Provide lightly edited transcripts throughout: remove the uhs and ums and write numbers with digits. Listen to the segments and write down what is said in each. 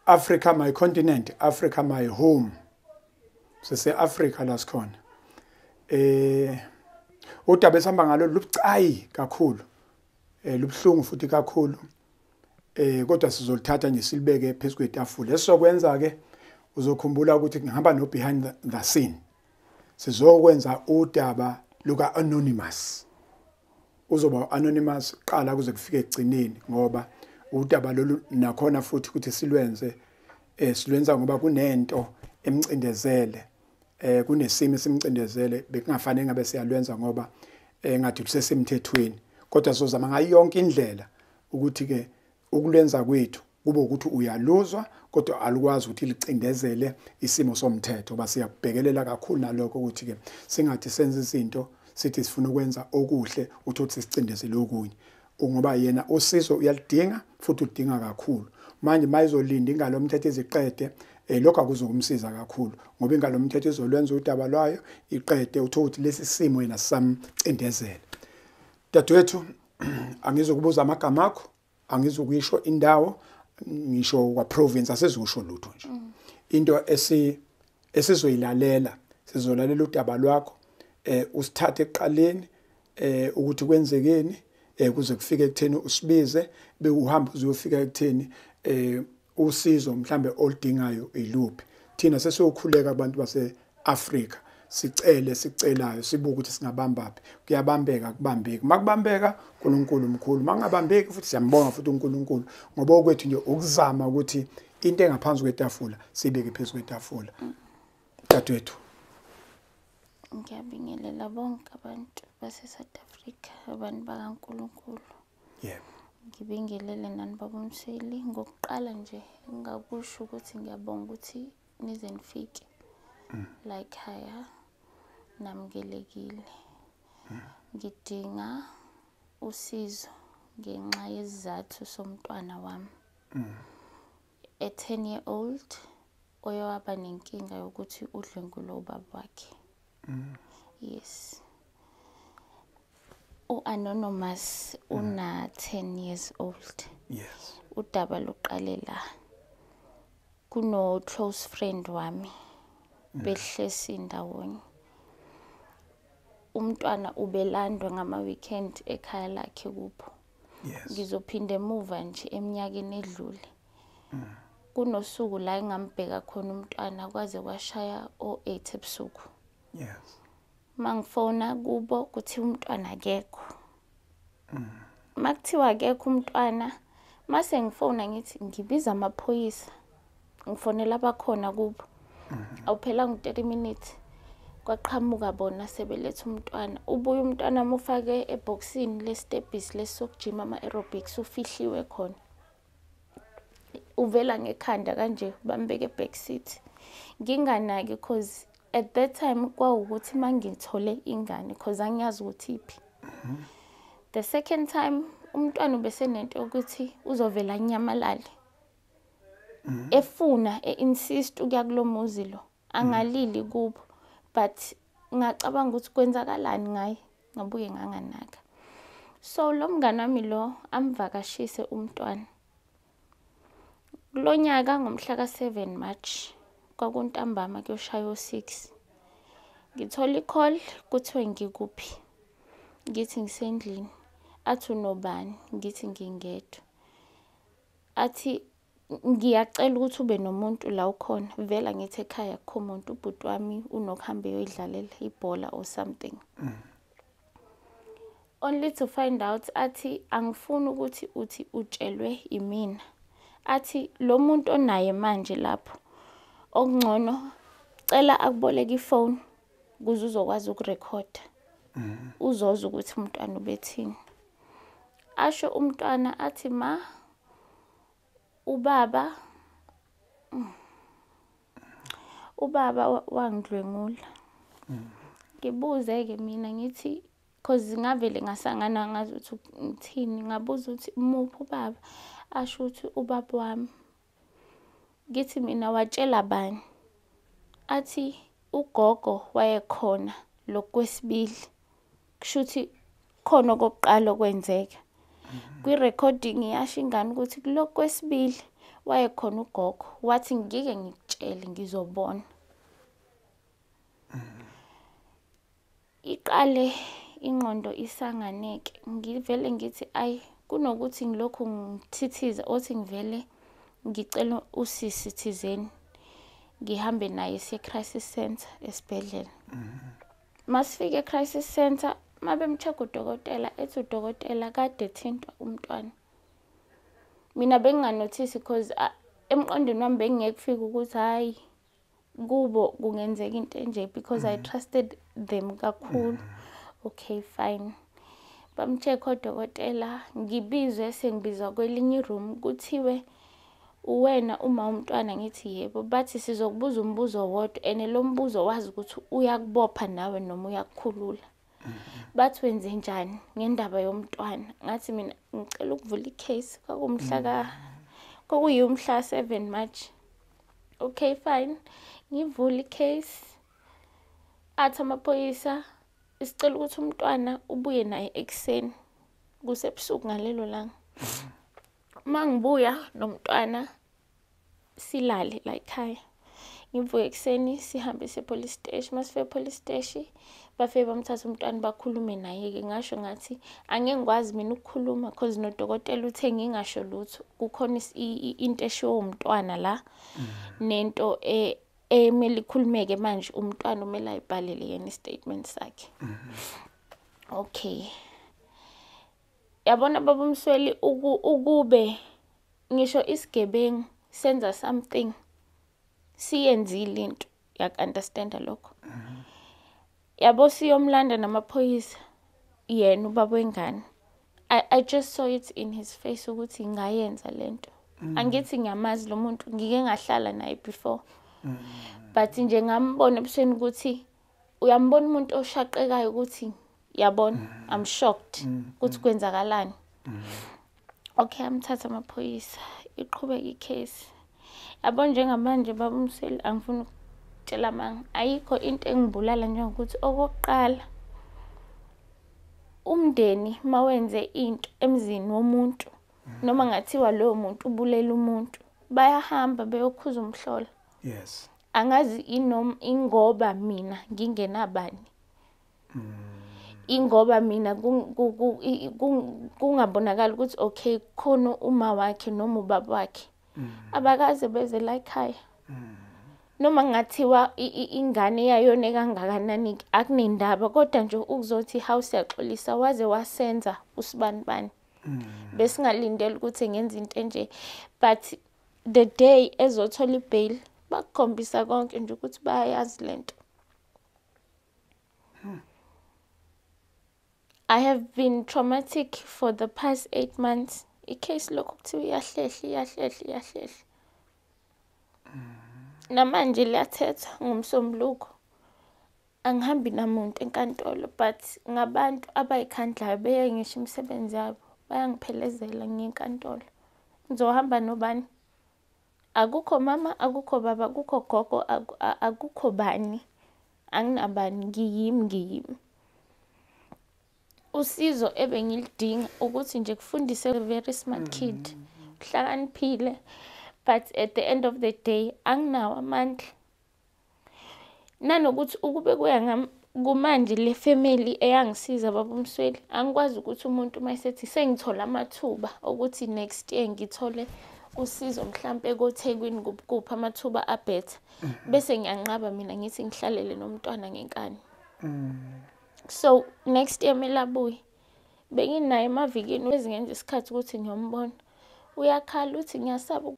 Africa my continent, Africa my home. Sise Africa la sikhona. Udaba esihamba ngalo lubucayi kakhulu. Lubhlungu futhi kakhulu. Kodwa sizolithatha nje silibeke phezulu kwetafula. Esizokwenza ke uzokhumbula ukuthi ngihamba no behind the scene. Sizokwenza udaba luka anonymous. Uzoba anonymous qala kuze kufike egcineni ngoba udaba lolu nakhona futhi ukuthi silwenze silwenza ngoba kunento emcindezele kunesimo esimcindezele bekungafanele ngabe siyalwenza ngoba ngathi kusesemthethweni kodwa sizozama ngayo yonke indlela ukuthi ke ukulwenza kwethu kube ukuthi uyaluzwa kodwa alikwazi ukuthi licindezele isimo somthetho basiyabhekelela kakhulu nalokho ukuthi ke singathi senze izinto sithi sifuna ukwenza okuhle uthi sicindezele okunye ngoba yena usizo uyalidinga futhi udinga kakhulu manje mayizolinda ingalo umthetho eziqede lokho akuzokumsiza kakhulu ngoba ingalo umthetho izolwenza udaba lwayo iqede uthi lesi simo yena samcindezele dadewethu angizokubuza amagama akho angizokuyisho indawo ngisho kwa province asizusho lutho nje into esizoyilalela sizolalela udaba lwakho usithathe eqaleni ukuthi kwenzekeni kuze kufike ekutheni usibize bekuhamba uzofika ekutheni usizo mhlambe oludingayo iluphi thina sesiyokhuleka abantu base-Afrika sicelayo sibuka ukuthi singabambaphi kuyabambeka kubambeki makubambeka uNkulunkulu mkhulu mangabambeki futhi siyambonga futhi uNkulunkulu ngoba okwethu nje ukuzama ukuthi into engaphansi kwetafula sibeke phezulu kwetafula dadewethu ngiyabingelela bonke abantu base-South Africa abantu bakaNkulunkulu yebo ngibingelele nani baba Msweli ngokuqala nje ngakusho ukuthi ngiyabonga ukuthi nize nifike la ekhaya namukelekile ngidinga usizo ngenxa yesizathu somntwana wami a 10-year-old oyowaba nenkinga yokuthi udlwengulo ubaba wakhe yes anonymous una 10 years old yes udaba luqalela kuno close friend wami behlesi ndawonye umntwana ubelandwa ngama weekend ekhaya lakhe kupho yes ngizophinde emuva nje eminyakeni edlule kunosuku la engambheka khona umntwana kwaze kwashaya o8 ebusuku yes mangifona kubo ukuthi umntwana akekho makuthiwa akekho umntwana mase ngifona ngithi ngibiza amaphoyisa ngifonela abakhona kubo awuphela ngo30 minutes kwaqhamuka bona sebeletha umntwana ubuye umntwana amufake eboxini lestepis lesokujima ama aerobics ufihliwe khona uvela ngekhanda kanje bambeke back seat nginganaki because at that time kwawukuthi mangithole ingane because angiyazi ukuthi iphi the second time umntwana ubesenento ukuthi uzovela nyamalale efuna insist ukuya kulomuzi lo angalili kubo but ngacabanga ukuthi kwenzakalani ngaye ngabuye nganganaka so lo mngane wami lo amvakashise umntwana kulonyaka ngomhla ka7 March kwakuntambama kuyoshaya o6 ngithola icall kuthiwe ngikuphi ngithi ngisendlini athi unobani ngithi ngingedwa athi ngiyacela ukuthi ube nomuntu la ukhona vela ngithi ekhaya akho umuntu ubhuti wami unokuhamba eyidlalela ibhola or something only to find out athi angifuni ukuthi uthi utshelwe imina athi lo muntu onaye manje lapho okungcono cela akuboleke ifone kuze uzokwazi ukurekhoda uzoza ukuthi umntwana ubethini asho umntwana athi ma ubaba wangidlwengula ngibuze ke mina ngithi cause ngavele ngasangana ngazi ukuthi ngithini ngabuza ukuthi umuphi ubaba asho ukuthi ubaba wami ngithi mina watshela bani athi ugogo wayekhona lokwesibili kushuthi khona kokuqala kwenzeka kwi recording yasho ingane ukuthi kulokwesibili wayekhona ugogo wathi ngike ngikutshele ngizobona. Iqale ingqondo isanganeke ngivele ngithi ayi kunokuthi ngilokhu ngithithiza othi ngivele ngicela usisi thizeni ngihambe naye siye crisis center esibhedlela. Masifike crisis center mabemcheck udokotela ethi udokotela kade thinta umntwana. Mina benginotice because emqondweni wami bengekufika ukuthi hayi kubo kungenzeka into enje because I trusted them kakhulu. Okay fine. Bamcheck udokotela ngibizwe sengibizwa kwelinye room kuthiwe uwena uma umntwana ngithi yebo bathi sizokubuza umbuzo wodwa ene lo mbuzo wazi ukuthi uyakubopha nawe noma uyakukhulula. Bathi wenze njani ngendaba yomntwana ngathi mina ngicela ukuvula icase kwakuyumhla 7 March. Okay fine ngivula icase athi amaphoyisa isicela ukuthi umntwana ubuye naye ekseni kusebusuku ngalelo langa. Mangibuya nomntwana silale la ekhaya. Ngivuka ekseni sihambe police station. Masife police station bafike bamthatha umntwana bakhulume naye ke ngasho ngathi angeke ngikwazi mina ukukhuluma because nodokotela uthe ngingasho lutho. Kukhona into eshiwo umntwana la nento emeli khulumeke manje umntwana umela ayibhalele yena statement sakhe. Okay. Yabona baba Msweli ukube ngisho isigebengu senza something siyenzile into yak understand lokho. Yabo siyomlanda namaphoyisa yena ubaba wengane. I just saw it in his face ukuthi ngayenza lento. Angithi ngiyamazi lo muntu ngike ngahlala naye before. But nje ngambona ebusweni ukuthi uyambona umuntu oshaqekayo ukuthi yabona I'm shocked ukuthi kwenzakalani. Okay amthatha amaphoyisa iqhubeka icase. Yabona njengamanje baba Msweli angifuni ukutshela manga ayikho into engibulala njengokuthi okokuqala umndeni mawenze into emzini womuntu noma ngathiwa lo muntu ubulela umuntu bayahamba beyokhuza umhlolo. Yes. Angazi ingoba mina ngingenabani. Ingoba mina kungabonakala ukuthi okay khona uma wakhe noma ubaba wakhe abakaze beze la ekhaya. Noma ngathiwa ingane yayone kangakanani akunendaba kodwa nje ukuzothi house yaxolisa waze wasenza usibanibani. Besingalindele ukuthi ngenza into enje but the day ezothola ibail bakukhombisa konke nje ukuthi bayayazi lento. I have been traumatic for the past 8 months. Icase lokho kuthiwa iyahlehla. Namanje liyathetha ngomsombuluko. Angihambi namuntu enkantolo but ngabantu abayikhandlayo beye ngisho imisebenzi yabo bayangiphelezela ngenkantolo. Ngizohamba nobani? Akukho mama, akukho baba, akukho gogo, akukho bani. Anginabani ngiyimi. Usizo ebengilidinga ukuthi nje kufundise a very smart kid. Uhlakaniphile but at the end of the day anginawo amandla. Nanokuthi ukube kuya ngami kumanje le family eyangisiza baba Msweli angikwazi ukuthi umuntu mayisethi sengithola amathuba ukuthi next year ngithole usizo mhlambe koThekwini kuphi amathuba abetha bese ngiyanqaba mina ngithi ngihlalele nomntwana ngenkani. So next year melabuyi benginaye emavikini ezingenza isikhathi ukuthi ngiyombona uyakhala uthi ngiyasaba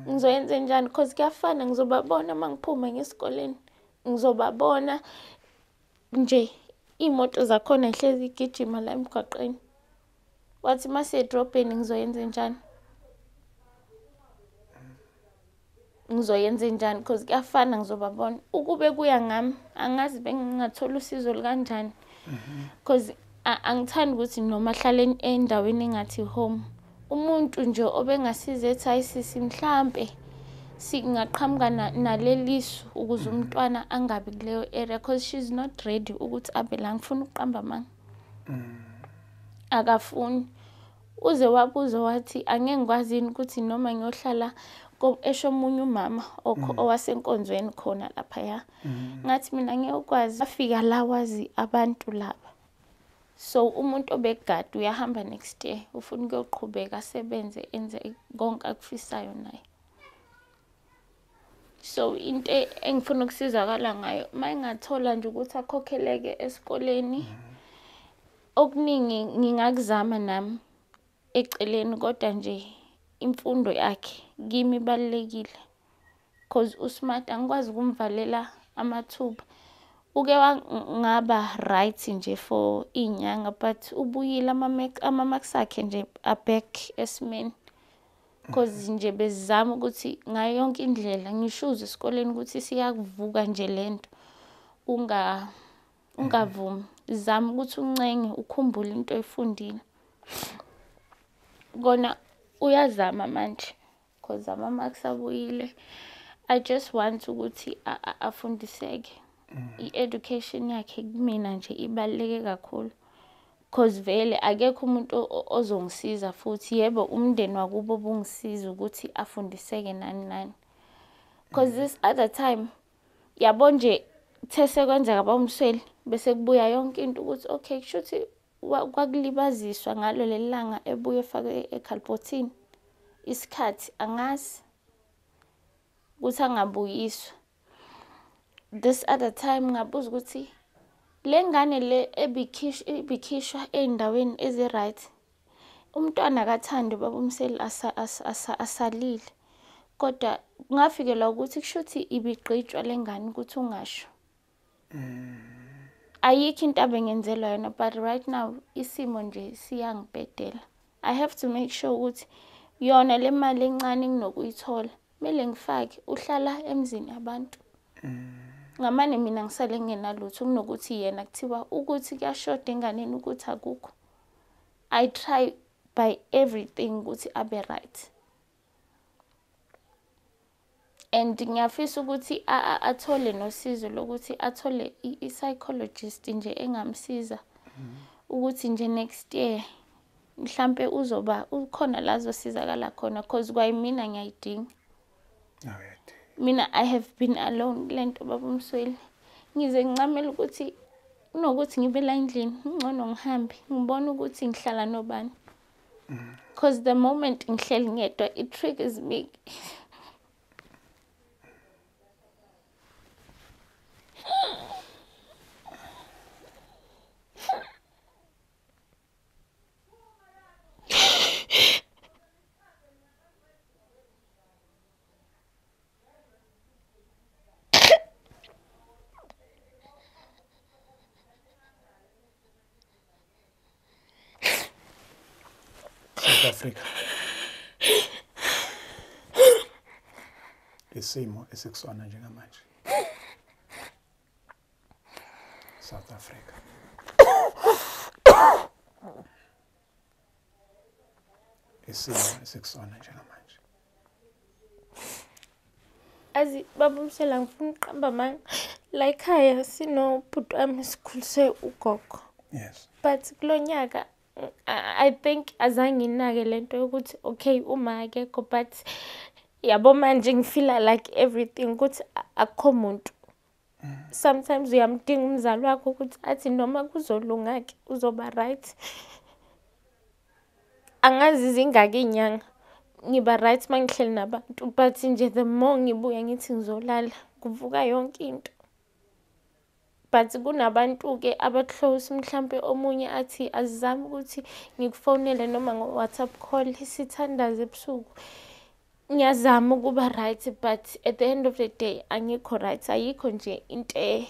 ngizoyenza njani because kuyafana ngizobabona mangiphuma ngesikoleni ngizobabona nje imoto zakhona ihlezi igijima la emgwaqeni wathi mase edrobheni ngizoyenza njani because kuyafana ngizobabona ukube kuya ngami angazi bengingathola usizo kanjani because angithandi ukuthi noma hlale endaweni engathi home umuntu nje obengasiza ethi ayisisi mhlambe singaqhamuka nalelisu ukuze umntwana angabi kuleyo area because she's not ready ukuthi abe la ngifuna ukuqamba manga akafuni uze wabuza wathi angeke ngikwazini ukuthi noma ngiyohlala esho omunye umama owasenkonzweni khona lapha ngathi mina ngiyokwazi afika la wazi abantu laba. So umuntu obegada uyahamba next year ufuna ukuyoqhubeka asebenze enze konke akufisayo naye. So into engifuna ukusizakala ngayo mayingathola nje ukuthi akhokheleke esikoleni okuningi ngingakuzama nami eceleni kodwa nje imfundo yakhe kimi ibalekile because usmart angikwazi ukumvalela amathuba. Uke wangaba right nje for inyanga but ubuyile ama-marks akhe nje back esimeni because nje bezama ukuthi ngayo yonke indlela ngishuze esikoleni ukuthi siyakuvuka nje lento ungavumi zama ukuthi uncenge ukhumbule into oyifundile. Kona uyazama manje because ama-marks abuyile. I just want ukuthi afundiseke. I-education yakhe kumina nje ibaluleke kakhulu because vele akekho umuntu ozongisiza futhi yebo umndeni wakubo bungisiza ukuthi afundiseke nani because this other time yabo nje these kwenzeka bawumsweli bese kubuya yonke into ukuthi okay kushuthi kwakulibaziswa ngalo lelanga ebuye efake ekhalibhothini isikhathi angazi ukuthi angabuyiswa. This other time ngabuza ukuthi lengane le ebikhishwa eindaweni ezi-right umntwana akathandi baba umseli asalile kodwa ngafikelwa ukuthi kushuthi ibigqitshwa lengane ukuthi ungasho. Ayikho into abengenzelwa yona but right now isimo nje siyangibhedela. I have to make sure ukuthi yona le mali encane nginokuyithola kumele ngifake uhlala emzini abantu. Ngamane mina ngisale ngenalutho kunokuthi yena kuthiwa ukuthi kuyashoda enganeni ukuthi akukho. I try by everything ukuthi abe right. And ngiyafisa ukuthi athole nosizo lokuthi athole i-psychologist nje engamsiza ukuthi nje next year mhlambe uzoba ukhona la azosizakala khona because kwayimina ngiyayidinga. Mina I have been alone lento baba Msweli. Ngize ngincamela ukuthi unokuthi ngibe la endlini ngcono ngihambe ngibona ukuthi ngihlala nobani. Because the moment ngihleli ngedwa it triggers me. South Africa. Isimo esikusona njengamanje. South Africa. Isimo esikusona njengamanje. Azi baba Msweli ngifuna uqamba manje la ekhaya sinobhuti wami esikhulise ugogo. Yes. But kulonyaka I think azange inake lento ukuthi okay uma akekho but yabo manje ngifila like everything ukuthi akho umuntu. Sometimes uyamdinga umzali wakho ukuthi athi noma kuzolunga ke uzoba right. Angazi izingaki inyanga ngiba right mangihleli nabantu but nje the more ngibuya ngithi ngizolala kuvuka yonke into. But kunabantu ke abaclose mhlambe omunye athi azizama ukuthi ngikufonele noma ngo-WhatsApp call sithandaze ebusuku. Ngiyazama ukuba right but at the end of the day angikho right. Ayikho nje into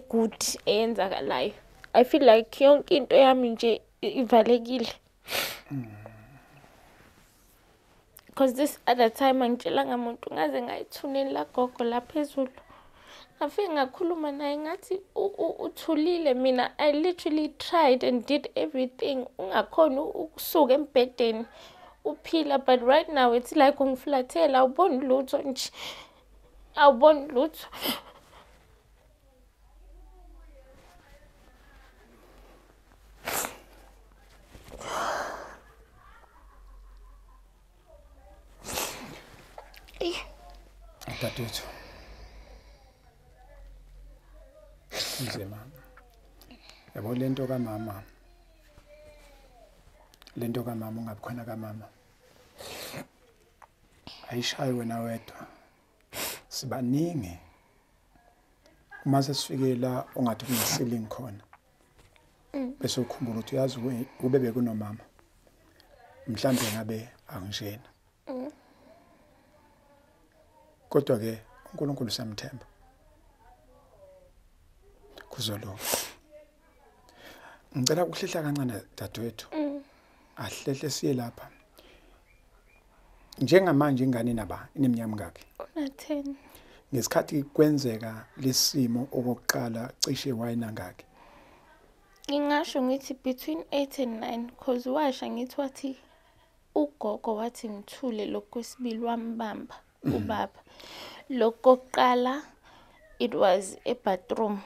good eyenzakalayo. I feel like yonke into yami nje ivalekile. Because this other time angitshela ngamuntu ngaze ngayithuneni la gogo la phezulu. Ngafike ngakhuluma naye ngathi uthulile mina I literally tried and did everything ungakhona ukusuka embedeni uphila but right now it's like ungiflathela awuboni lutho nje awuboni lutho. Dadethu. Nzima. Yabo lento kamama. Lento kamama ungabi khona kamama. Ayishayi wena wedwa. Sibaningi. Uma sesifike la ongathi kunesealing khona. Bese ukhumbula ukuthi uyazi ubebe kunomama. Mhlambe ngabe angishena. Kodwa ke uNkulunkulu siyamthemba. Kuzolunga. Ngicela ukuhlehla kancane dadewethu. Ahlehle siye lapha. Njengamanje ingane naba ineminyaka mingaki? 10. Ngesikhathi kwenzeka lesimo okokuqala cishe wayina ngaki? Ngingasho ngithi between 8 and 9 because washa ngithi wathi ugogo wathi ngithule lokwesibili wambamba ubaba. Lokokuqala it was a bathroom.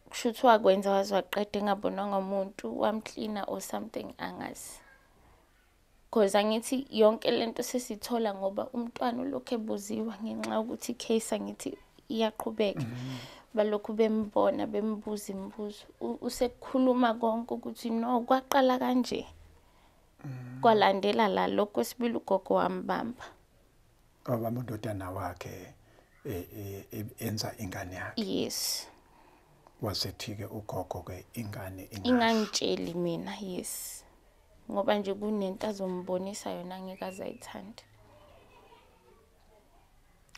Kushuthi wakwenza wazwaqede engabonanga umuntu wamcleaner or something angazi. Because angithi yonke lento sesithola ngoba umntwana ulokho ebuziwa ngenxa ukuthi case angithi iyaqhubeka. Balokhu bembona bembuza imibuzo. Usekukhuluma konke ukuthi no kwaqala kanje. Kwalandela la lokho kwesibili ugogo wambamba. Obaba ndodana wakhe enza ingane yakhe. Yes. Wasethi-ke ugogo ke ingane ingangitsheli mina yes. Ngoba nje kunento azombonisa yona ngeke azayithanda.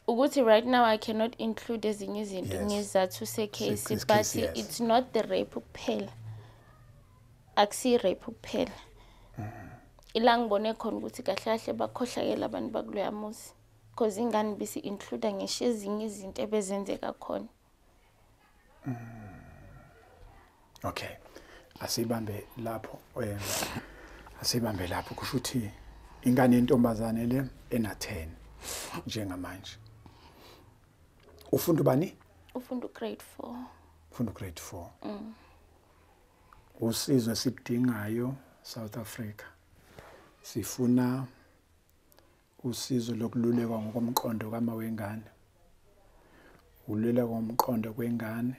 Ukuthi right now I cannot include ezinye izinto ngezathu secase but it's not the rape kuphela. Akusi rape kuphela. Ila ngibone khona ukuthi kahle kahle bakhohlakela abantu bakuloya muzi. Because ingane bisi include ngisho ezinye izinto ebezenzeka khona. Okay. Asibambe lapho asibambe lapho kusho ukuthi ingane yentombazane le ena 10 njengamanje. Ufunda bani? Ufunda grade 4. Ufunda grade 4. Usizo esidingayo South Africa. Sifuna usizo lokululekwa ngokomqondo kama wengane. Ululeka ngomqondo kwengane.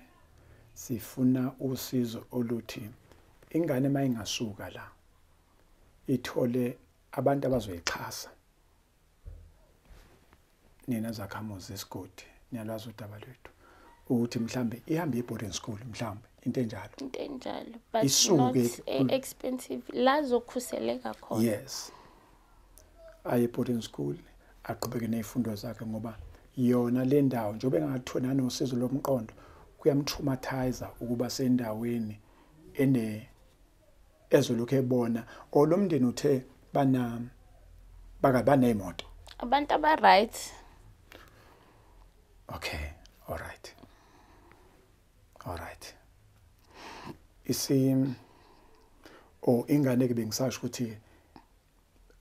Sifuna usizo oluthi ingane mayingasuka la ithole abantu abazoyixhasa. Nina zakhamuzi esigodi niyalwazi udaba lwethu ukuthi mhlambe ihambe boarding school mhlambe into enjalo. Into enjalo but not expensive lazokhuseleka khona. Yes. Aye boarding school aqhubeke nezifundo zakhe ngoba yona le ndawo njengoba engathona nosizo lomqondo kuyamtraumatize ukuba sendaweni ezolokhu ebona olomndeni uthe banezimoto. Abantu aba right. Okay, all right. Ingane ke bengisasho ukuthi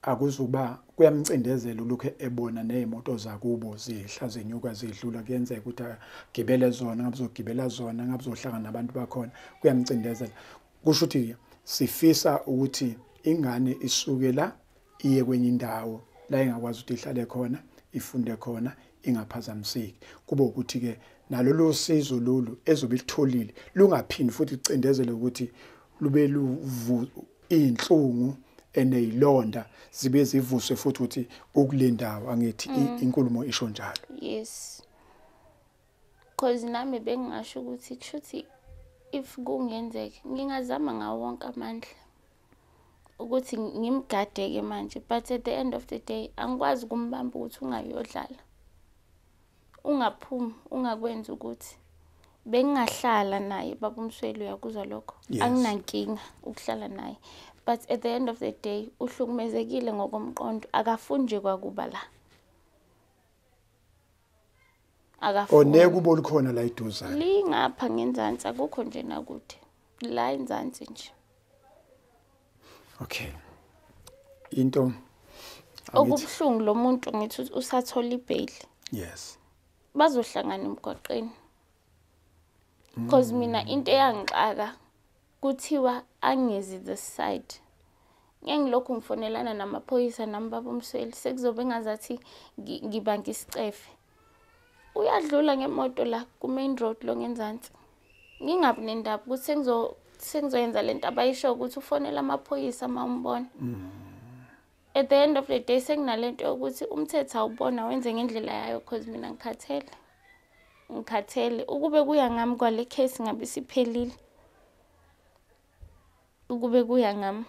akuzuba kuyamcindezela ulokhu ebona nezimoto zakubo zihla zenyuka zidlula kuyenzeka ukuthi agibele zona ngabuzogibela zona ngabuzohlangana nabantu bakhona kuyamcindezela. Kusho ukuthi sifisa ukuthi ingane isuke la iye kwenye indawo la engakwazi ukuthi ihlale khona ifunde khona ingaphazamiseki. Kube ukuthi ke nalolu sizo lolu ezobe litholile lungaphindi futhi icindezele ukuthi lube inhlungu eneyilonda zibe zivuswe futhi ukuthi ukulendawo angithi inkulumo isho njalo. Yes. Because nami bengingasho ukuthi kushuthi if kungenzeka ngingazama ngawo wonke amandla ukuthi ngimgadeke manje but at the end of the day angikwazi kumbamba ukuthi ungayodlala. Ungaphumi ungakwenza ukuthi bengahlala naye baba Msweli uyakuzwa lokho. Anginankinga ukuhlala naye. But at the end of the day uhlukumezekile ngokomqondo akafunje kwakuba la. Oneke kubo likhona la iduza. Lingapha ngenzansi akukho nje nakude. La inzansi nje. Okay. Into okubhlungu lo muntu ngithi usathola ibail. Yes. Bazohlangana emgwaqeni. Because mina into eyangixaka kuthiwa angezi the side. ngengilokhu ngifonelana namaphoyisa nami baba Msweli sekuzobe ngazathi ngibanga isicefe. Uyadlula ngemoto la ku main road lo ngenzansi. Ngingabi nendaba ukuthi sengizoyenza lento abayisho ukuthi ufonela amaphoyisa mawumbona. At the end of the day senginalento yokuthi umthetho awubona wenze ngendlela yayo because mina ngikhathele ukube kuya ngami kwale case ngabe siphelile. Ukube kuya ngami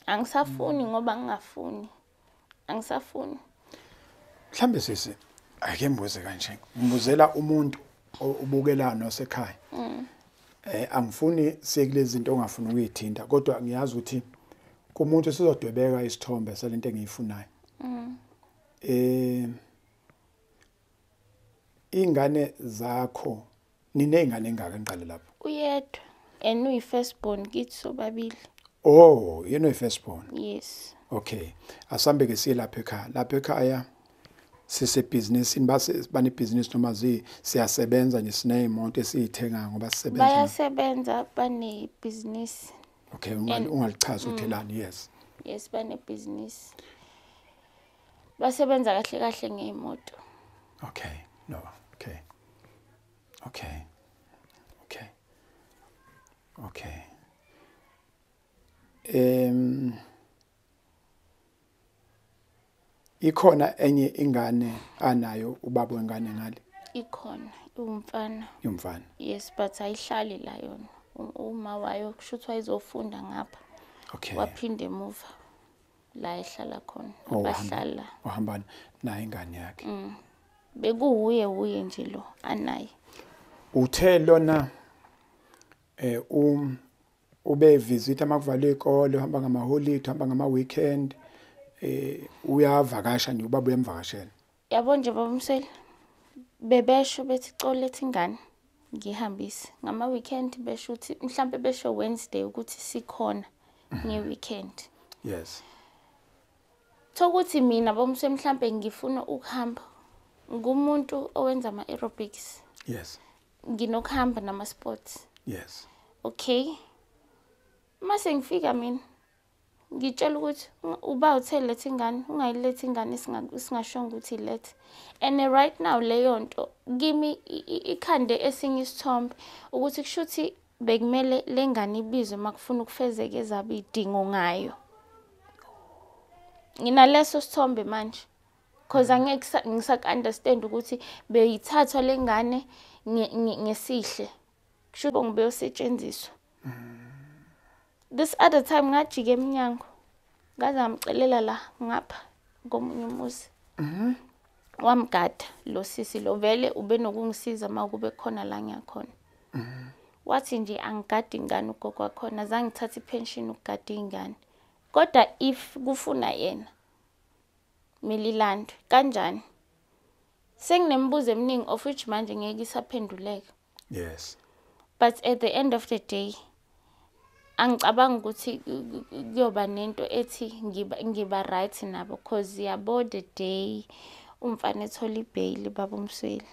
angisafuni ngoba ngingafuni. Angisafuni. Mhlambe sisi ake mbuze kanje. Ngibuzela umuntu ubukela nosekhaya. Angifuni sekulezi zinto ongafuni ukuyithinta kodwa ngiyazi ukuthi kumuntu sizodwebeka isithombe salento engiyifunayo. Ingane zakho ninezingane engaka enqale lapho? Uyedwa and uyi firstborn kithi sobabili. Oh, you know firstborn. Yes. Okay. Asambe ke silapha ekhaya. Lapha ekhaya sise businessini bane business noma siyasebenza nje sine imoto esiyithenga ngoba sisebenza. Bayasebenza bane business. Okay, ungalichaza uthelani? Yes. Yes, bane business. Basebenza kahle ngeimoto. Okay. No. Okay. Okay. Okay. Okay. Ikhona enye ingane anayo ubaba wengane ngale? Ikhona, umfana. Umfana. Yes, but ayihlali la yona. Uma wayo kushuthi wayizofunda ngapha. Okay. Waphinde emuva la ehlala khona. Bahlala. Uhamba nayo ingane yakhe. Bekuwuye nje lo anaye. Uthe lona ube visit amakuvalwe ikole, uhamba ngama holiday, uhamba ngama weekend, uyavakasha nje ubaba uyamvakashela. Yabo nje baba Msweli. Bebesho bethi colethe ingane ngihambise. Ngama weekend besho uthi mhlambe besho Wednesday ukuthi sikhona nge weekend. Yes. Thokuthi mina baba Msweli mhlambe ngifuna ukuhamba. Ngumuntu owenza ama aerobics. Yes. Nginokuhamba nama sports. Yes. Okay. Mase ngifika mina ngitshela ukuthi uba uthele lethi ingane ungayilethi ingane singashonga ukuthi ilethe. And right now leyo nto kimi ikhande esinye isithombe ukuthi kushuthi bekumele lengane ibizwe makufuna ukufezeka ezabe idingo ngayo. Nginaleso sithombe manje. Because angeke ngisaka understand ukuthi beyithathwa lengane ngesihle. Kushuthi ngibe usetshenziswa. This other time ngajike eminyango. Ngaze ngamcelela la ngapha ngomunye umuzi. Wamgada lo sisi lo vele ube nokungisiza makube khona la ngiyakhona. Wathi nje angigadi ingane ugogo wakhona zange ngithathe ipension ukugada ingane. Kodwa if kufuna yena mililandwe kanjani? Senginembuzo eminingi of which manje ngeke isaphenduleka. Yes. But at the end of the day angicabanga ukuthi kuyoba nento ethi ngiba right nabo because yabo the day umfana ethola ibail baba Msweli.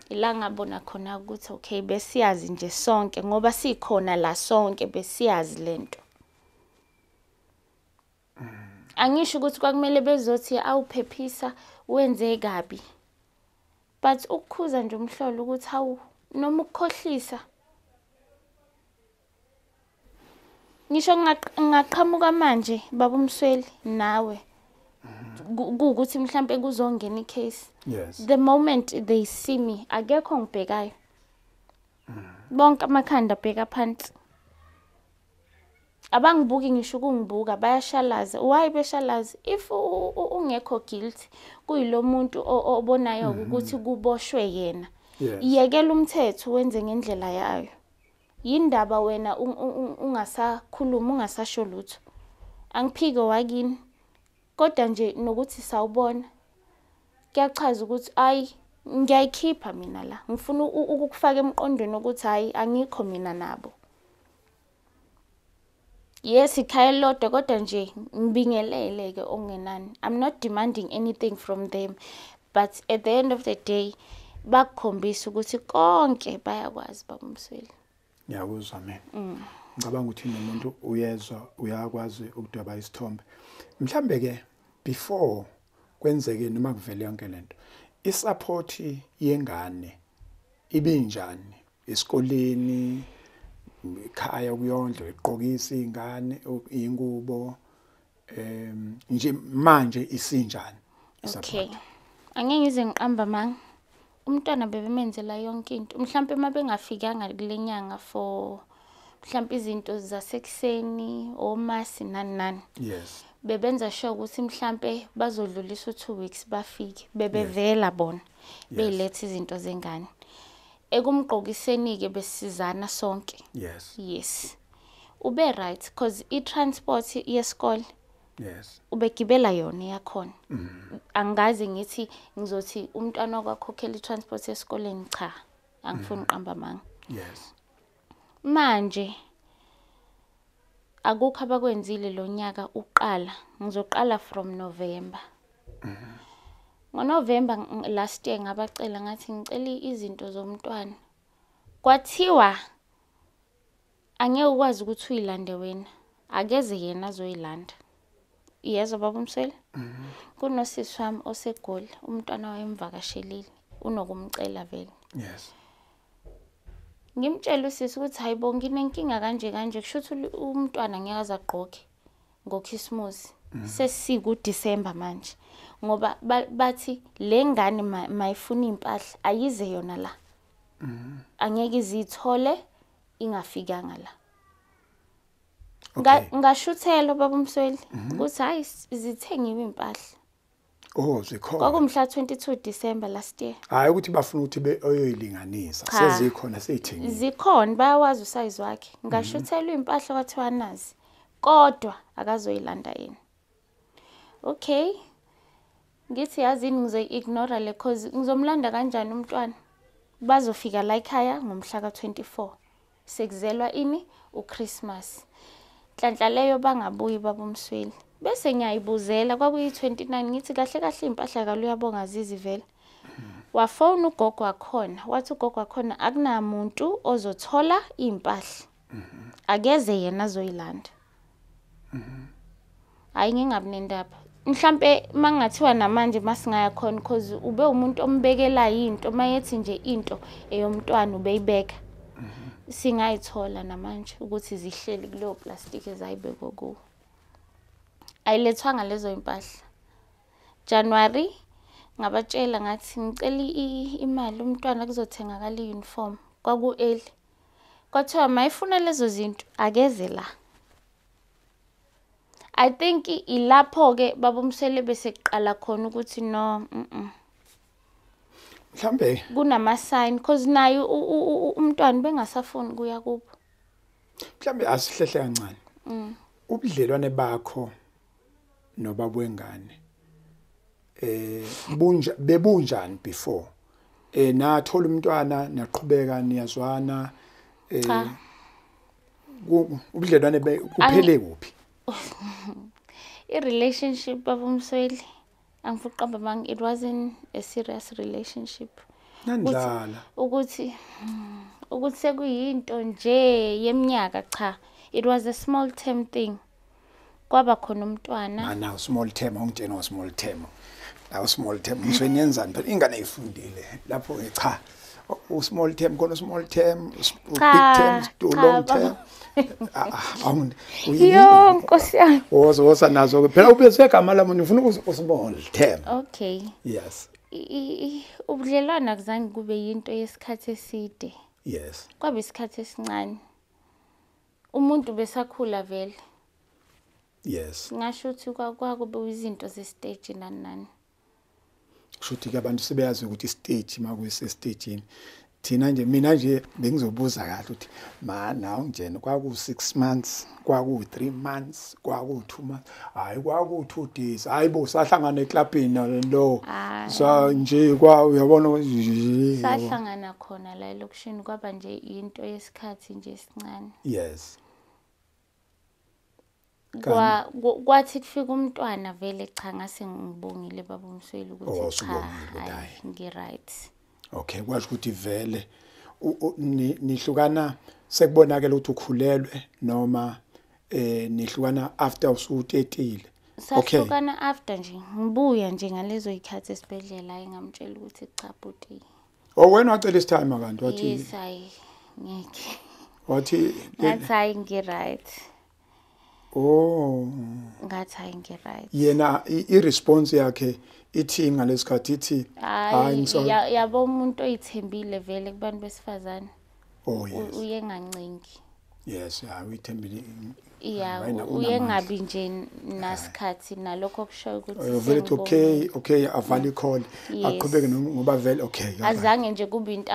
Ila ngabona khona ukuthi okay besiyazi nje sonke ngoba sikhona la sonke besiyazi lento. Angisho ukuthi kwakumele bezothi awuphephisa wenze kabi. But ukukhuza nje umhlolo ukuthi hawu noma ukukhohlisa. Ngisho ngaqhamuka manje baba Msweli nawe. Ukuthi mhlambe kuzongena icase. Yes. The moment they see me akekho ngibhekayo. Bonke amakhanda bheka phansi. Abangibuki ngisho kungibuka bayashalaza. Why beshalaza? If ungekho guilty kuyilo muntu obonayo ukuthi kuboshwe yena. Iyekela umthetho wenze ngendlela yayo. Yindaba wena ungasakhuluma ungasasho lutho. Angiphike wakini. Kodwa nje nokuthi sawubona. Kuyachaza ukuthi ayi ngiyayikhipha mina la. Ngifuna ukukufaka emqondweni ukuthi hayi angikho mina nabo. Yes, ikhaya lodwa kodwa nje ngibingelele ke ongenani. I'm not demanding anything from them, but at the end of the day bakukhombisa ukuthi konke bayakwazi baba Msweli. Ngiyakuzwa mina. Ngicabanga ukuthi nomuntu uyezwa uyakwazi ukudweba isithombe. Mhlambe ke before kwenzeke noma kuvele yonke lento, isupport yengane ibinjani esikoleni, ekhaya kuyondlo, iqokisa izingane, ingubo, nje manje isinjani isupport? Okay. Angeke ngize ngiqamba manga. Umntwana bebemenzela yonke into. Mhlambe mabengafikanga kulenyanga for mhlambe izinto zasekuseni, omasi nani. Yes. Bebenza sure ukuthi mhlambe bazodlulisa 2 weeks bafike. Bebevela bona. Beyiletha izinto zengane. Ekumgqokiseni ke besizana sonke. Yes. Ube right because i-transport yesikole ubegibela yona yakhona. Angazi ngithi ngizothi umntwana wakhokhela i-transport yesikoleni cha. Angifuni uqamba manga. Yes. Manje akukho abakwenzile lo nyaka uqala. Ngizoqala from November. NgoNovember last year ngabacela ngathi ngicela izinto zomntwana. Kwathiwa angeke ukwazi ukuthi uyilande wena. Akeze yena azoyilanda. Yezwa baba Msweli? Kunosisi wami osegoli, umntwana wayemvakashelile, unokumcela vele. Yes. Ngimtshela usisi ukuthi hayibo nginenkinga kanje kusho ukuthi umntwana ngeke azagqoke ngoKhisimusi. Sesiku December manje. Ngoba bathi lengane mayifuna impahla ayize yona la. Angeke izithole ingafikanga la. Ngashuthela baba Msweli ukuthi hayi zithengiwe impahla. Oh, zikhona. Kwakumhla 22 December last year. Hayi ukuthi bafuna ukuthi oyoyilinganisa. Sezikhona seyithengiwe. Zikhona bayawazi usize wakhe. Ngashuthela impahla kwathiwa nazi. Kodwa akazoyilanda yena. Okay. Ngithi yazini ngizoyignora le cause ngizomlanda kanjani umntwana? Bazofika la ekhaya ngomhla ka24. Sekuzelwa ini? uChristmas. Nhlanhla leyo bangabuyi baba Msweli. Bese ngiyayibuzela kwakuyi29 ngithi kahle impahla kalu uyabonga zizi vele. Wafona ugogo wakhona, wathi ugogo wakhona akunamuntu ozothola impahla. Akeze yena azoyilanda. Hayi ngingabi nendaba. Mhlambe mangathiwa namanje masingaya khona because ube umuntu ombekela into mayethi nje into eyomntwana ubeyibeka. Singayithola namanje ukuthi zihleli kuleyo plastic ezayibekwa kuwo. Ayilethwanga lezo impahla. January ngabatshela ngathi ngicela imali umntwana kuzothengakala iuniform kwaku early. Kwathiwa mayifuna lezo zinto akeze la. I think ilapho ke baba Msweli bese kuqala khona ukuthi no Mhlambe kunama sign because nayo umntwana bengasafuni kuya kubo. Mhlambe asihlehle kancane. Ubudlelwane bakho nobaba wengane bebunjani before? Nathola umntwana naqhubeka niyazwana ubudlelwane kuphele kuphi? I-relationship baba Msweli angifuni uqamba manga it wasn't a serious relationship. Nandlala. Ukuthi sekuyinto nje yeminyaka cha. It was a small term thing. Kwaba khona umntwana. Now small term ongitshena ngo small term. Now small term ngizweni yenzani phela ingane ayifundile lapho ke cha. Small term khona small term, big term, long term. Yo Nkosi yami. Woza nazo ke phela ubese igama lami ngifuna ukuthi small term. Okay. Yes. Ubudlelwana kuzange kube yinto yesikhathi eside. Yes. Kwabe isikhathi esincane. Umuntu besakhula vele. Yes. Ngasho ukuthi kwakube izinto ze-stage nani. Shuthi ke abantu sebeyazi ukuthi stage makuyise stage thina nje mina nje bengizobuza kahle ukuthi nawu njena kwaku 6 months kwaku 3 months kwaku 2 months hayi kwaku 2 days hayibo sahlangana eklabhini lo so nje uyabona sahlangana khona la elokushini kwaba nje into yesikhathi nje esincane. Yes. Kwathi kufika umntwana vele cha ngase ngibongile baba Msweli ukuthi cha ngi right. Okay, kwasho ukuthi vele nihlukana sekubonakala ukuthi ukhulelwe noma nihlukana after usutetile. Okay. Sahlukana after nje ngibuya nje ngalezo ikhathi esibedlela ayingamtshela ukuthi cha bhuti. Oh wena wacela isithime abantu wathi Yes hayi ngeke. wathi Ngathi hayi ngi-right. Oh. Ngathi hayi ngi-right. Yena i-response yakhe ithi ngalesikhathi ithi hayi yabo umuntu oyithembile vele kubantu besifazane. Oh yes. Uye ngancingi. Yes, uyithembile. Yeah, uye ngabi nje nasikhathi nalokho kusho ukuthi vele okay avali call aqhubeke ngoba vele okay. Azange nje kube into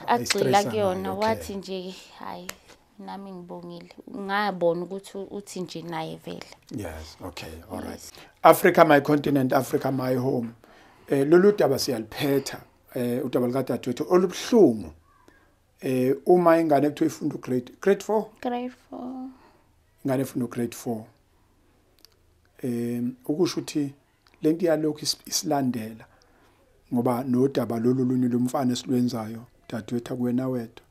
agxila kuyona wathi nje hayi nami ngibongile ngabona ukuthi uthi nje naye vele. Yes, okay, all right. Africa my continent, Africa my home. Lolu daba siyaliphetha udaba likadadewethu olubhlungu. Uma ingane ekuthiwa ifunda grade 4. Grade 4. Ingane efunda grade 4. Ukusho ukuthi lento iyalokho isilandela ngoba nodaba lolu lunye lomfana esilwenzayo dadewethu kuwena wedwa.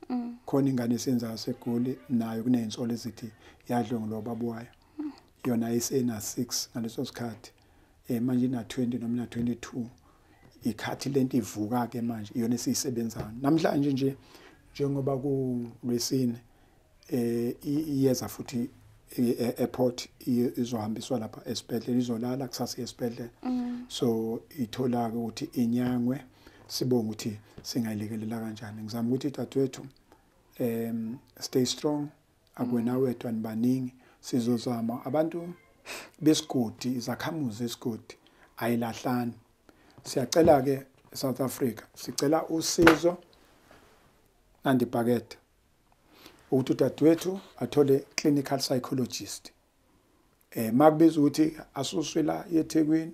Khona ingane esenzayo segoli nayo kunezinsolo ezithi yadlongola baba wayo. Yona ayisena 6 ngaleso sikhathi. Manje ina 20 noma ina 22. Ikhathi lento ivuka ke manje iyona esiyisebenzayo. Namhlanje nje njengoba kulwesine iyeza futhi airport izohambiswa lapha esibhedlela izolala kusasa esibhedlela. So ithola ukuthi inyangwe sibonga ukuthi singayilekelela kanjani. Ngizama ukuthi dadewethu stay strong akuwena wedwa nibaningi sizozama abantu besigodi izakhamuzi esigodi ayilahlani. Siyacela ke South Africa sicela usizo andibhakede ukuthi dadewethu athole clinical psychologist. Makubiza ukuthi asuswela eThekwini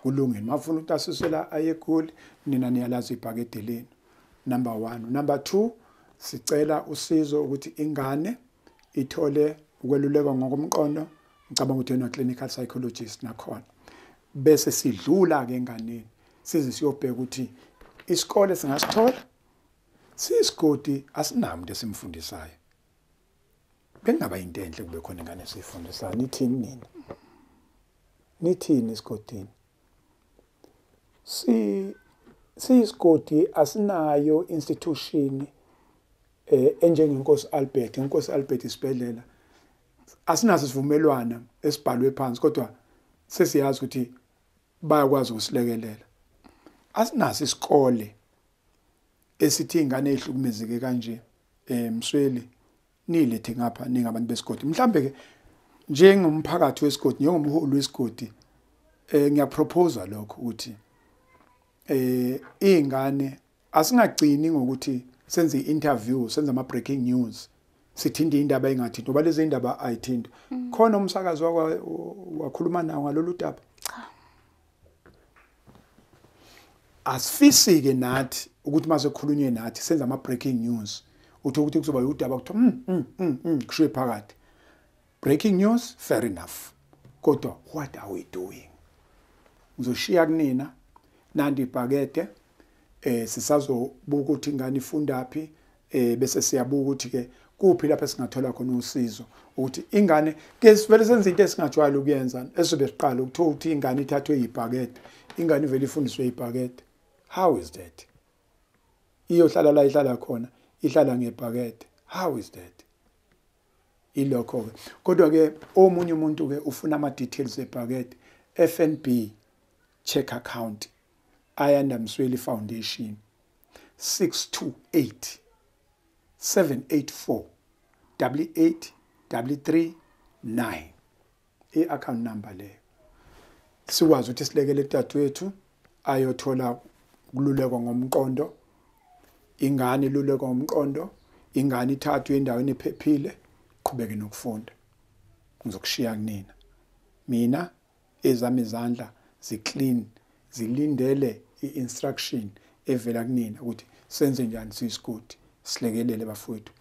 kulungile. Mafuna ukuthi asuswela ayeGoli nina niyalazi ibhakede lenu. Number 1. Number 2 sicela usizo ukuthi ingane ithole ukweluleka ngokomqondo. Ngicabanga ukuthi yena clinical psychologist nakhona. Bese sidlula ke enganeni size siyobheka ukuthi isikole singasithola. Sisigodi asinamuntu esimfundisayo. Bengaba into enhle kube khona ingane esifundisayo. Nithini nina? Nithini esigodini? Sisigodi asinayo institution enjengenkosi Albert. Inkosi Albert isibhedlela. Asinaso sivumelwana esibhalwe phansi kodwa sesiyazi ukuthi bayakwazi ukusilekelela. Asinaso isikole esithi ingane ehlukumezeke kanje Msweli nilethe ngapha ningabantu besigodi. Mhlambe ke njengomphakathi wesigodi njengomholi wesigodi ngiyapropose lokho ukuthi ingane asingagcini ngokuthi senze interview senze ama breaking news sithinde indaba engathi ngoba lezi indaba ayithinta. Khona umsakazi wakhuluma nawo ngalolu daba. Asifisi ke nathi ukuthi mase khulunywe nathi senza ama breaking news ukuthi kuzoba udaba kuthiwa kushiye phakathi. Breaking news fair enough. Kodwa what are we doing? Ngizoshiya kunina nandi ibhakede sisazobuka ukuthi ingane ifundaphi bese siyabuka ukuthi ke kuphi lapha singathola khona usizo ukuthi ingane ke sivele senze into esingajwayele ukuyenza esobe siqala ukuthi ingane ithathwe ibhakede ingane ivele ifundiswe ibhakede. How is that? Iyohlala la ihlala khona ihlala ngebhakede. How is that? Ilokho ke kodwa ke omunye umuntu ke ufuna ama details ebhakede. FNB check account Ayanda Msweli Foundation 628 784 88339 i-account number leyo. Sikwazi ukuthi silekele dadewethu ayothola ukululekwa ngomqondo. Ingane ilulekwa ngomqondo, ingane ithathwe endaweni ephephile, qhubeke nokufunda. Ngizokushiya kunina. Mina ezami izandla ziclean, zilindele i-instruction evela kunina ukuthi senze njani sisigodi, silekelele bafowethu.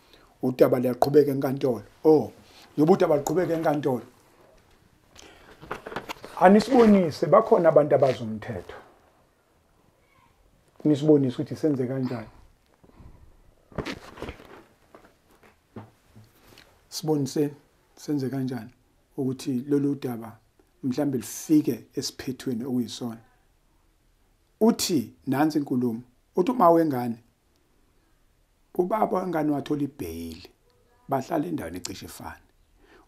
Udaba liyaqhubeka enkantolo. Njoba udaba liqhubeka enkantolo. Anisibonise bakhona abantu abazomthetho. nisibonise ukuthi senze kanjani. Sibonise senze kanjani ukuthi lolu daba mhlambe lifike esiphethweni okuyisona. Uthi nansi inkulumo, uthi uma wengane ubaba wengane wathola ibail, bahlala endaweni ecishe efana.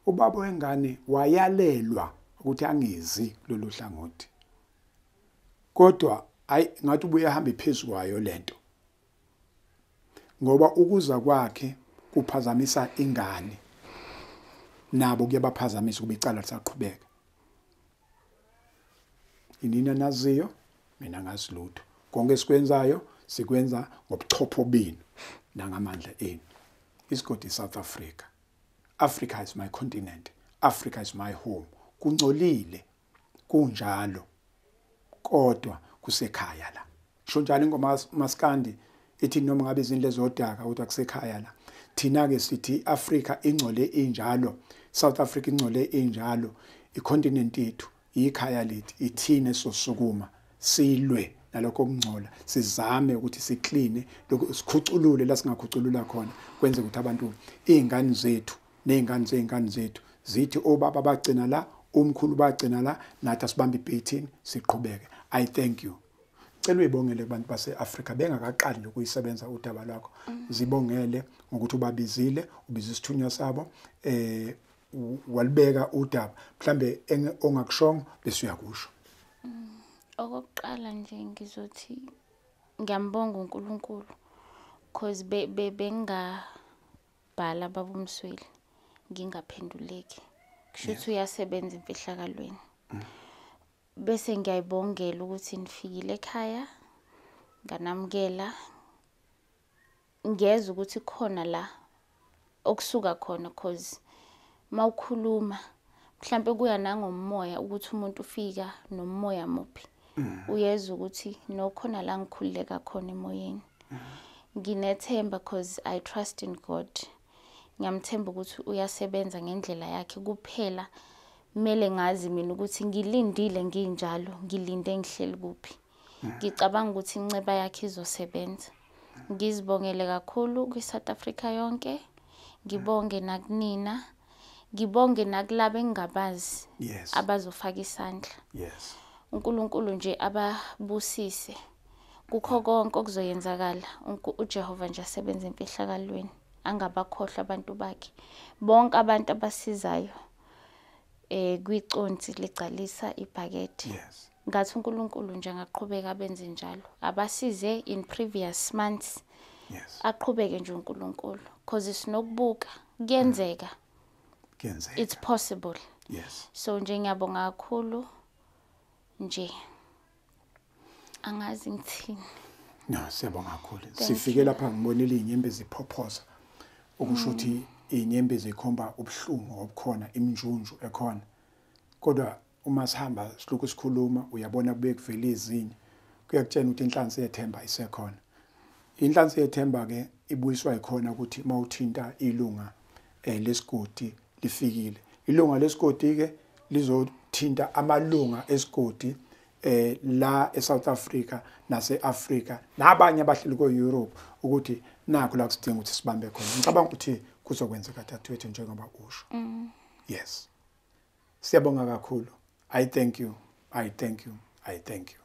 Ubaba wengane wayalelwa ukuthi angezi lolu hlangothi. Kodwa ngathi ubuye ahambe phezulu kwayo lento. Ngoba ukuza kwakhe kuphazamisa ingane. Nabo kuyabaphazamisa kuba icala lisaqhubeka. Inina naziyo, mina ngazi lutho. Konke esikwenzayo sikwenza ngobuchopho benu nangamandla enu. Isigodi South Africa. Africa is my continent. Africa is my home. Kungcolile kunjalo. Kodwa kusekhaya la. Sho njalo ingoma maskandi ethi noma ngabe izindle zodaka kodwa kusekhaya la. Thina ke sithi Africa ingcole injalo. South Africa ingcole injalo. I-continent yethu ikhaya lethu ithine sosukuma silwe nalokho okungcola sizame ukuthi sikline lokho sikhuculule la singakhuculula khona kwenze ukuthi abantu izingane zethu nezingane zethu zithi obaba bagcina la umkhulu bagcina la nathi asibambe ibhethini siqhubeke. I thank you. Cela uyibongele kubantu base-Afrika bengakaqali nje ukuyisebenza udaba lwakho. Zibongele ngokuthi ubabizile ubiza isithunywa sabo walibeka udaba mhlambe ongakushongo bese uyakusho. Okokuqala nje ngizothi ngiyambonga uNkulunkulu because bengabhala baba Msweli ngingaphenduleki. Kusho ukuthi uyasebenza imfihlakalweni. Bese ngiyayibongela ukuthi nifikile ekhaya nganamukela ngiyeza ukuthi khona la okusuka khona because mawukhuluma mhlambe kuya nangomoya ukuthi umuntu ufika nomoya muphi uyeza ukuthi nokhona la ngikhululeka khona emoyeni. Nginethemba because I trust in God. Ngiyamthemba ukuthi uyasebenza ngendlela yakhe kuphela. Mele ngazi mina ukuthi ngilindile nginjalo ngilinde ngihleli kuphi. Ngicabanga ukuthi inceba yakhe izosebenza. Ngizibongele kakhulu kwiSouth Africa yonke. Ngibonge nakunina. Ngibonge nakulabo engabazi abazofaka isandla. uNkulunkulu nje ababusise. Kukho konke okuzoyenzakala uJehova nje asebenza imfihlakalweni. Angabakhohlwa abantu bakhe. Bonke abantu abasizayo kwiconsi ligcalisa ibhakede. Ngathi uNkulunkulu nje angaqhubeka abenze njalo. Abasize in previous months. Aqhubeke nje uNkulunkulu because isinokubuka kuyenzeka. It's possible. So nje ngiyabonga kakhulu nje. Angazi ngithini. No, siyabonga kakhulu. Sifike lapha ngibonile inyembezi iphophoza. Ukusho ukuthi inyembezi ikhomba ubuhlungu obukhona iminjunju ekhona. Kodwa uma sihamba sihloko sikhuluma uyabona kube kuvela izinye. Kuyakutshela ukuthi inhlansi yethemba isekhona. Inhlansi yethemba ke ibuyiswa ikhona ukuthi mawuthinta ilunga lesigodi lifikile. Ilunga lesigodi ke lizothinta amalunga esigodi la eSouth Africa nase-Africa nabanye abahleli ko-Europe ukuthi nakho la kusidinga ukuthi sibambe khona. Ngicabanga ukuthi kuzokwenzeka dadewethu njengoba usho. Yes. Siyabonga kakhulu. I thank you. I thank you. I thank you.